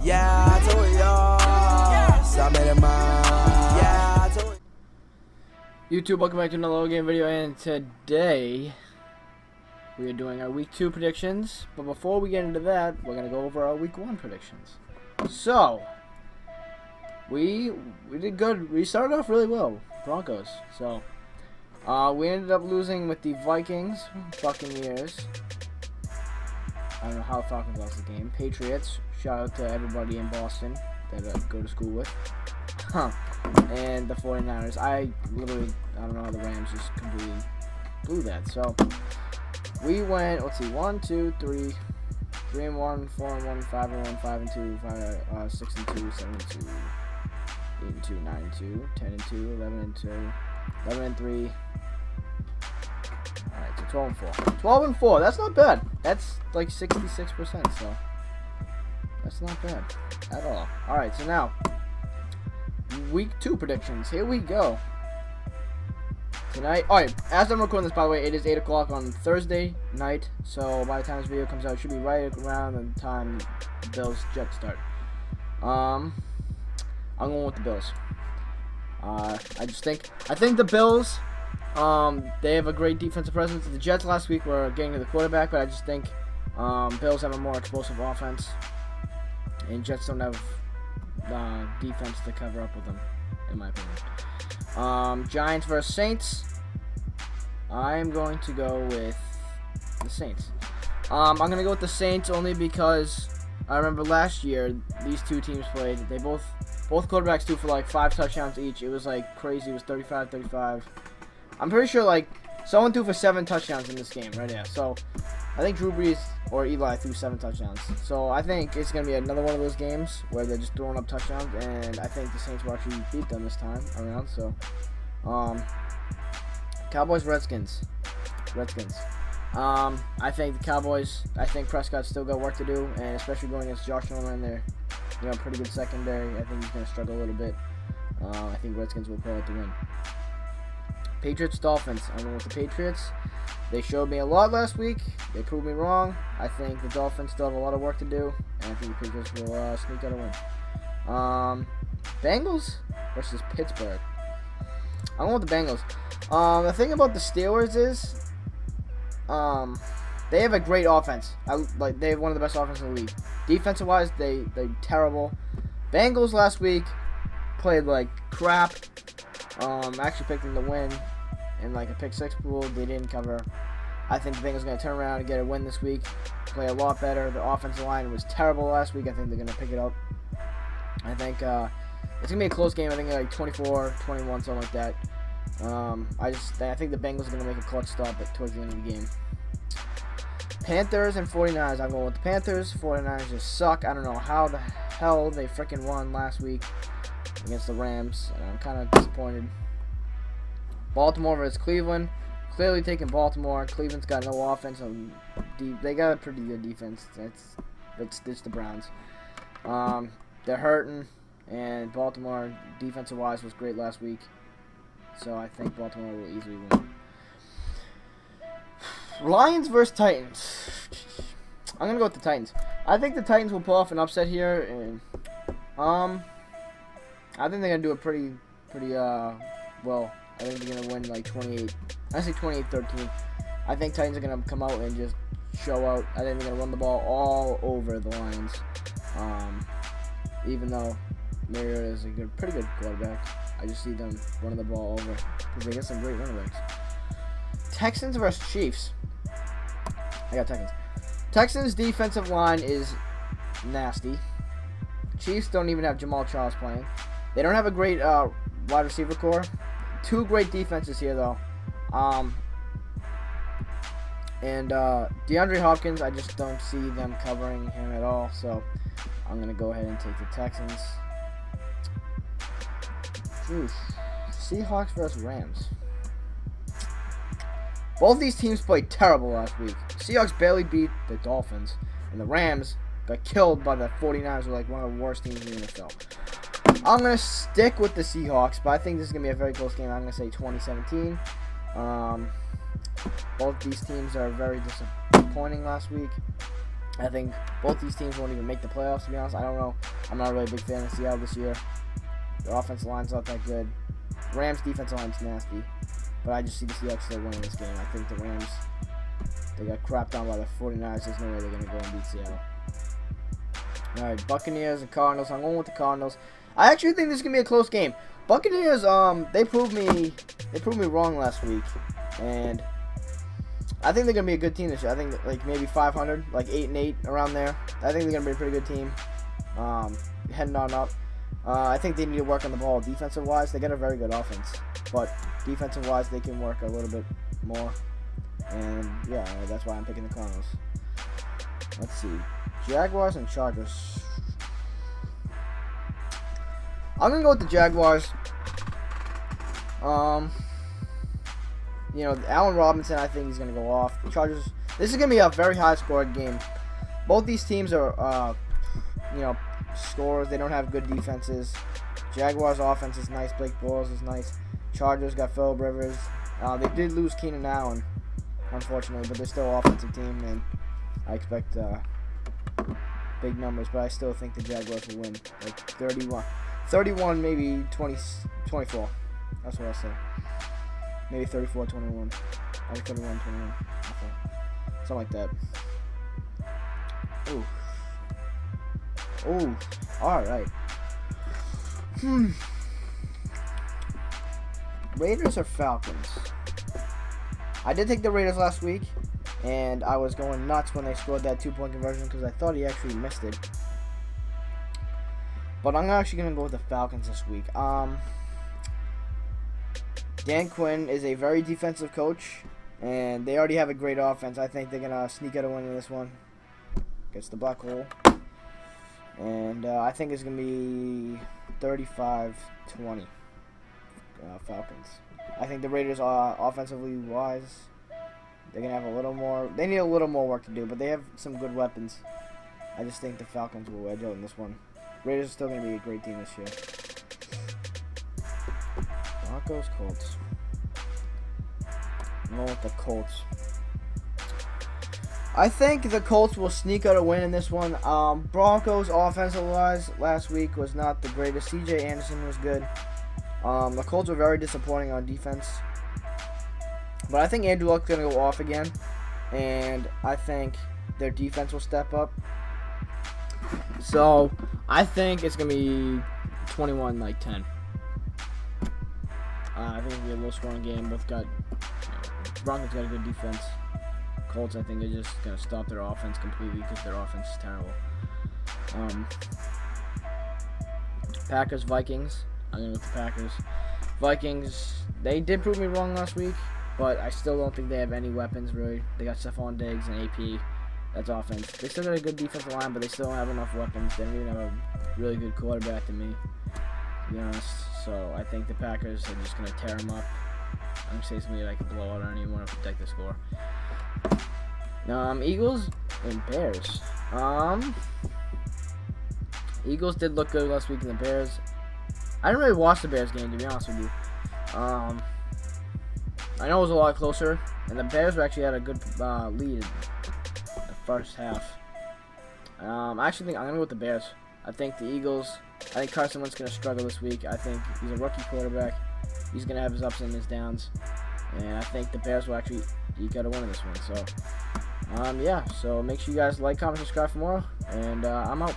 Yeah, I told y'all. So I made it mine. Yeah, I told YouTube, welcome back to another game video, and today we are doing our week 2 predictions. But before we get into that, we're gonna go over our week 1 predictions. So we did good. We started off really well, Broncos. So we ended up losing with the Vikings, Buccaneers. I don't know how Falcons lost the game. Patriots. Shout out to everybody in Boston that I go to school with. And the 49ers. I don't know how the Rams just completely blew that. So we went, let's see, 1, 2, 3, 3 and 1, 4 and 1, 5 and 1, 5 and 2, 6 and 2, 7 and 2, 8 and 2, 9 and 2, 10 and 2, 11 and 2, 11 and 3. Alright, so 12 and 4. 12 and 4, that's not bad. That's like 66%, so that's not bad at all. Alright, so now week 2 predictions. Here we go. Tonight, alright, as I'm recording this, by the way, it is 8 o'clock on Thursday night. So by the time this video comes out, it should be right around the time the Bills-Jets start. I'm going with the Bills. I think the Bills, they have a great defensive presence. The Jets last week were getting to the quarterback, but I just think Bills have a more explosive offense, and Jets don't have defense to cover up with them, in my opinion. Giants versus Saints. I'm going to go with the Saints. I'm going to go with the Saints only because I remember last year these two teams played. They both quarterbacks threw for like 5 touchdowns each. It was like crazy. It was 35-35. I'm pretty sure like someone threw for 7 touchdowns in this game right here. So I think Drew Brees or Eli threw 7 touchdowns. So I think it's going to be another one of those games where they're just throwing up touchdowns, and I think the Saints will actually beat them this time around. So Cowboys, Redskins. I think the Cowboys, I think Prescott's still got work to do, and especially going against Josh Norman, they're pretty good secondary. I think he's going to struggle a little bit. I think Redskins will pull out the win. Patriots, Dolphins. I'm going with the Patriots. They showed me a lot last week. They proved me wrong. I think the Dolphins still have a lot of work to do, and I think the Patriots will sneak out a win. Bengals versus Pittsburgh. I'm going with the Bengals. The thing about the Steelers is, they have a great offense. They have one of the best offenses in the league. Defensive wise, they're terrible. Bengals last week played like crap. Actually picked them to win in like a pick 6 pool. They didn't cover. I think the Bengals are going to turn around and get a win this week. Play a lot better. The offensive line was terrible last week. I think they're going to pick it up. I think it's going to be a close game. I think like 24-21, something like that. I think the Bengals are going to make a clutch stop towards the end of the game. Panthers and 49ers. I'm going with the Panthers. 49ers just suck. I don't know how the hell they freaking won last week against the Rams. I'm kind of disappointed. Baltimore versus Cleveland. Clearly taking Baltimore. Cleveland's got no offense. They got a pretty good defense. It's the Browns. They're hurting, and Baltimore defensive-wise was great last week. So I think Baltimore will easily win. Lions versus Titans. I'm gonna go with the Titans. I think the Titans will pull off an upset here, and I think they're gonna do it pretty well. I think they're gonna win like 28. I say 28-13. I think Titans are gonna come out and just show out. I think they're gonna run the ball all over the Lions. Even though Mariota is a pretty good quarterback, I just see them running the ball over because they get some great running backs. Texans versus Chiefs. I got Texans. Texans' defensive line is nasty. Chiefs don't even have Jamal Charles playing. They don't have a great wide receiver core. 2 great defenses here, though. And DeAndre Hopkins, I just don't see them covering him at all. So I'm going to go ahead and take the Texans. Oof. Seahawks versus Rams. Both these teams played terrible last week. Seahawks barely beat the Dolphins, and the Rams got killed by the 49ers, who are like one of the worst teams in the NFL. I'm going to stick with the Seahawks, but I think this is going to be a very close game. I'm going to say 2017. Both these teams are very disappointing last week. I think both these teams won't even make the playoffs, to be honest. I don't know. I'm not really a big fan of Seattle this year. Their offensive line's not that good. Rams' defensive line's nasty. But I just see the Seahawks still winning this game. I think the Rams, they got crapped on by the 49ers. There's no way they're going to go and beat Seattle. Alright, Buccaneers and Cardinals. I'm going with the Cardinals. I actually think this is going to be a close game. Buccaneers, they proved me wrong last week. And I think they're going to be a good team this year. I think like maybe 500, like 8-8 around there. I think they're going to be a pretty good team. Heading on up. I think they need to work on the ball defensive-wise. They got a very good offense. But defensive-wise, they can work a little bit more. And, yeah, that's why I'm picking the Cardinals. Let's see. Jaguars and Chargers. I'm going to go with the Jaguars. You know, Allen Robinson, I think he's going to go off. The Chargers, this is going to be a very high-scored game. Both these teams are, you know, scorers. They don't have good defenses. Jaguars' offense is nice. Blake Bortles is nice. Chargers got Phillip Rivers. They did lose Keenan Allen, unfortunately, but they're still an offensive team, and I expect big numbers, but I still think the Jaguars will win. Like 31, maybe 24. That's what I'll say. Maybe 34-21. Maybe 31-21. Something like that. Ooh. Ooh. Alright. Raiders or Falcons? I did take the Raiders last week, and I was going nuts when they scored that 2-point conversion because I thought he actually missed it. But I'm actually going to go with the Falcons this week. Dan Quinn is a very defensive coach, and they already have a great offense. I think they're going to sneak out a win in this one against the Black Hole. And I think it's going to be 35-20 Falcons. I think the Raiders are offensively wise. They're going to have a little more. They need a little more work to do, but they have some good weapons. I just think the Falcons will edge out in this one. Raiders are still going to be a great team this year. Broncos, Colts. I'm going with the Colts. I think the Colts will sneak out a win in this one. Broncos offensive-wise last week was not the greatest. C.J. Anderson was good. The Colts were very disappointing on defense. But I think Andrew Luck's going to go off again. And I think their defense will step up. So, I think it's going to be 21-10. I think it'll be a low-scoring game. Both got, Broncos got a good defense. Colts, I think they're just going to stop their offense completely because their offense is terrible. Packers, Vikings. I'm going with the Packers. Vikings, they did prove me wrong last week, but I still don't think they have any weapons, really. They got Stephon Diggs and AP. That's offense. They still got a good defensive line, but they still don't have enough weapons. They don't even have a really good quarterback to me, to be honest. So I think the Packers are just going to tear them up. I'm going to say it's going to be like a blowout. I don't even want to predict the score. Eagles and Bears. Eagles did look good last week in the Bears. I didn't really watch the Bears game, to be honest with you. I know it was a lot closer, and the Bears actually had a good lead in the first half. I actually think I'm going to go with the Bears. I think the Eagles, I think Carson Wentz is going to struggle this week. I think he's a rookie quarterback. He's going to have his ups and his downs. And I think the Bears will actually eke out a win in this one. So, yeah. So make sure you guys like, comment, subscribe for more. And I'm out.